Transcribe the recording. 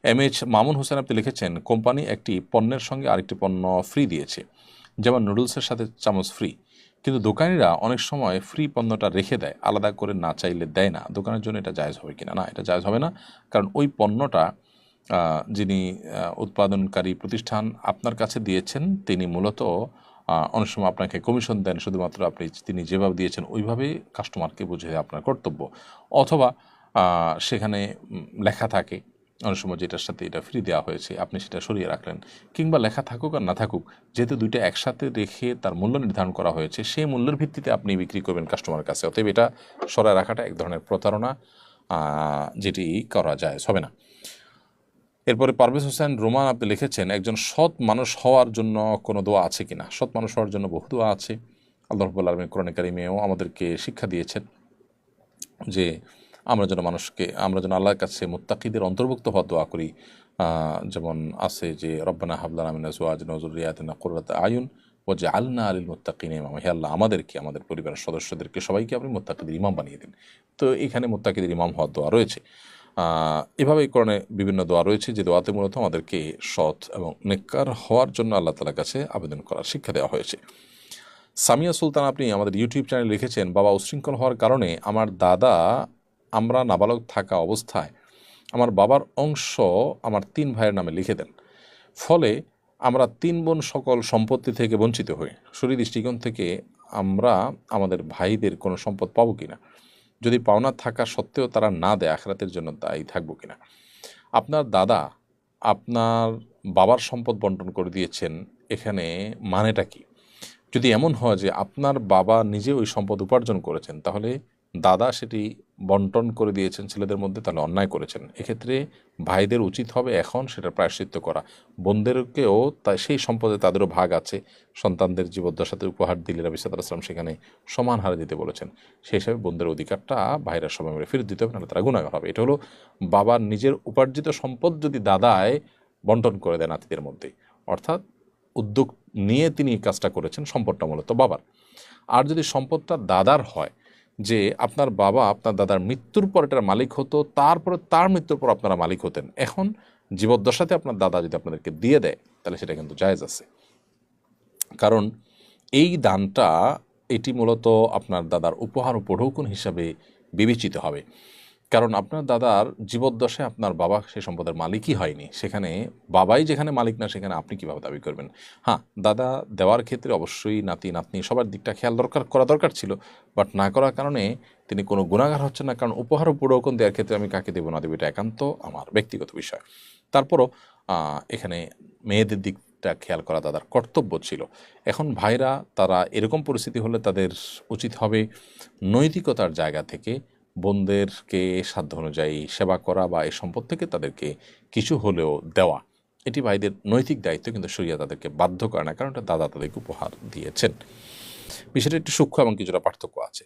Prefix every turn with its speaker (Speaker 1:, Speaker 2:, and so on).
Speaker 1: MH Mamun Hossain আপনি লিখেছেন, company একটি পণ্যের সঙ্গে আরেকটি পণ্য ফ্রি দিয়েছে, যেমন নুডলসের সাথে চামচ ফ্রি, কিন্তু দোকানিরা অনেক সময় ফ্রি পণ্যটা রেখে দেয়, আলাদা করে না চাইলে দেয় না। দোকানের জন্য এটা জায়েজ হবে কিনা? না, এটা জায়েজ হবে না, কারণ ওই পণ্যটা যিনি উৎপাদনকারী প্রতিষ্ঠান আপনার কাছে দিয়েছেন, তিনি মূলত অনেক সময় আপনাকে কমিশন দেন, শুধুমাত্র তিনি যেভাবে দিয়েছেন ওইভাবেই কাস্টমারকে বুঝিয়ে দেওয়া আপনার কর্তব্য। অথবা সেখানে লেখা থাকে অনেক সময় যেটার সাথে এটা ফ্রি দেওয়া হয়েছে, আপনি সেটা সরিয়ে রাখলেন, কিংবা লেখা থাকুক আর না থাকুক, যেহেতু দুইটা একসাথে রেখে তার মূল্য নির্ধারণ করা হয়েছে, সেই মূল্যের ভিত্তিতে আপনি বিক্রি করবেন কাস্টমারের কাছে। অতএব এটা সরায় রাখাটা এক ধরনের প্রতারণা, যেটি করা যায় হবে না। এরপরে পারভেজ হোসেন রোমান আপনি লিখেছেন, একজন সৎ মানুষ হওয়ার জন্য কোনো দোয়া আছে কিনা? সৎ মানুষ হওয়ার জন্য বহু দোয়া আছে। আল্লাহ রাব্বুল আলামিন কোরআনে কারিমেও আমাদেরকে শিক্ষা দিয়েছেন যে আমরা যেন আল্লাহর কাছে মুত্তাকিদের অন্তর্ভুক্ত হওয়ার দোয়া করি। যেমন আছে যে রব্বানা হাব লানা মিন আজওয়াজিনা ওয়া যুররিয়াতিনা কুররাতা আয়ুন ওয়াজআলনা লিল মুত্তাকিনা ইমামা। হে আল্লাহ, আমাদেরকে, আমাদের পরিবারের সদস্যদেরকে সবাইকে আপনি মুত্তাকিদের ইমাম বানিয়ে দিন। তো এখানে মুত্তাকিদের ইমাম হওয়ার দোয়া রয়েছে। এভাবেই কোরআনে বিভিন্ন দোয়া রয়েছে, যে দোয়াতে মূলত আমাদেরকে সৎ এবং নেককার হওয়ার জন্য আল্লাহ তাআলার কাছে আবেদন করার শিক্ষা দেওয়া হয়েছে। সামিয়া সুলতান আপনি আমাদের ইউটিউব চ্যানেলে লিখেছেন, বাবা উচ্ছৃঙ্খল হওয়ার কারণে আমরা নাবালক থাকা অবস্থায় আমার বাবার অংশ আমার 3 ভাইয়ের নামে লিখে দেন। ফলে আমরা 3 বোন সকল সম্পত্তি থেকে বঞ্চিত হই। শরীর দৃষ্টিকোণ থেকে আমরা আমাদের ভাইদের কোনো সম্পদ পাবো কিনা? যদি পাওনা থাকা সত্ত্বেও তারা না দেয়, আখিরাতের জন্য দায়ী থাকবো কিনা? আপনার দাদা আপনার বাবার সম্পদ বন্টন করে দিয়েছেন, এখানে মানেটা কি? যদি এমন হয় যে আপনার বাবা নিজে ওই সম্পদ উপার্জন করেছেন, তাহলে দাদা সেটি বন্টন করে দিয়েছেন ছেলেদের মধ্যে, তাহলে অন্যায় করেছেন। এক্ষেত্রে ভাইদের উচিত হবে এখন সেটা প্রায়শ্চিত্ত করা। বোনদেরকেও তাই সেই সম্পদে তাদেরও ভাগ আছে, সন্তানদের জীবদ্দশাতে উপহার দিলে নবী সাল্লাল্লাহু আলাইহি ওয়াসাল্লাম সেখানে সমান হারে দিতে বলেছেন। সেই হিসাবে বোনদের অধিকারটা ভাইরা সময় মিলে ফেরত দিতে হবে, নাহলে তারা গুনাহগার হবে। এটা হলো বাবার নিজের উপার্জিত সম্পদ যদি দাদায় বন্টন করে দেন নাতিদের মধ্যে, অর্থাৎ উদ্যোগ নিয়ে তিনি এই কাজটা করেছেন, সম্পদটা মূলত বাবার। আর যদি সম্পদটা দাদার হয়, যে আপনার বাবা আপনার দাদার মৃত্যুর পর এটার মালিক হতো, তারপরে তার মৃত্যুর পর আপনারা মালিক হতেন, এখন জীবদ্দশাতে আপনার দাদা যদি আপনাদেরকে দিয়ে দেয়, তাহলে সেটা কিন্তু জায়েজ আছে। কারণ এই দানটা, এটি মূলত আপনার দাদার উপহার উপঢৌকন হিসাবে বিবেচিত হবে। কারণ আপনার দাদার জীবদ্দশায় আপনার বাবা সেই সম্পদের মালিকই হয়নি, সেখানে বাবাই যেখানে মালিক না, সেখানে আপনি কীভাবে দাবি করবেন? হ্যাঁ, দাদা দেওয়ার ক্ষেত্রে অবশ্যই নাতি নাতনি সবার দিকটা খেয়াল করা দরকার ছিল, বাট না করার কারণে তিনি কোনো গুনাহগার হচ্ছেন না। কারণ উপহার উপঢৌকন দেওয়ার ক্ষেত্রে আমি কাকে দেবো না দেবো এটা একান্ত আমার ব্যক্তিগত বিষয়। তারপরও এখানে মেয়েদের দিকটা খেয়াল করা দাদার কর্তব্য ছিল। এখন ভাইরা তারা এরকম পরিস্থিতি হলে তাদের উচিত হবে নৈতিকতার জায়গা থেকে বোনদেরকে সাধ্য অনুযায়ী সেবা করা বা এই সম্পদ থেকে তাদেরকে কিছু হলেও দেওয়া। এটি ভাইদের নৈতিক দায়িত্ব, কিন্তু শরিয়া তাদেরকে বাধ্য করে না, কারণ এটা দাদা তাদেরকে উপহার দিয়েছেন। বিষয়টা একটু সূক্ষ্ম এবং কিছুটা পার্থক্য আছে।